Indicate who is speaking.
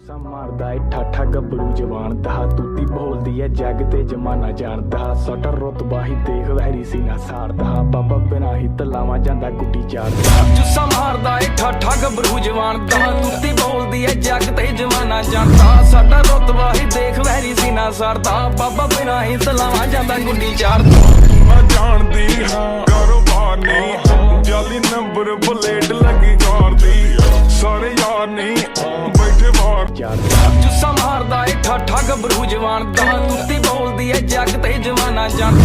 Speaker 1: ਜੁੱਸਾ ਮਾਰਦਾ ਏ ਠਾਠਾ ਗੱਭਰੂ ਜਵਾਨ ਦਾ ਤੂਤੀ ਬੋਲਦੀ ਏ ਜੱਗ ਤੇ ਜਮਾਨਾ ਜਾਣਦਾ ਸਟਰ ਰੁਤਬਾ ਹੀ ਦੇਖ ਵਹਿਰੀ ਸੀਨਾ ਸਾੜਦਾ ਬਾਬਾ ਬਿਨਾ ਹੀ ਤਲਾਵਾਂ ਜਾਂਦਾ ਗੁੱਡੀ ਚਾੜਦਾ ਜੁੱਸਾ ਮਾਰਦਾ ਏ ਠਾਠਾ ਗੱਭਰੂ ਜਵਾਨ ਦਾ ਤੂਤੀ ਬੋਲਦੀ ਏ ਜੱਗ ਤੇ ਜਮਾਨਾ ਜਾਣਦਾ ਸਾਡਾ ਰੁਤਬਾ ਹੀ ਦੇਖ ਵਹਿਰੀ ਸੀਨਾ ਸਾੜਦਾ ਬਾਬਾ ਬਿਨਾ ਹੀ ਤਲਾਵਾਂ ਜਾਂਦਾ ਗੁੱਡੀ ਚਾੜਦਾ
Speaker 2: ਮੈਂ ਜਾਣਦੀ ਹਾਂ ਕਾਰੋਬਾਰ ਨਹੀਂ ਜਾਲੀ ਨੰਬਰ ਪਲੇਟ ਲੱਗੀ ਕਾਰ ਦੀ ਸਾਰੇ ਯਾਰ ਨਹੀਂ ਬੈਠੇ ਬਾਹਰ
Speaker 1: ਜੁੱਸਾ ਮਾਰਦਾ ਏ ਠਾਠਾ ਗੱਭਰੂ ਜਵਾਨ ਦਾ ਤੂਤੀ ਬੋਲਦੀ ਏ ਜੱਗ ਤੇ ਜਮਾਨਾ ਜਾਣਦਾ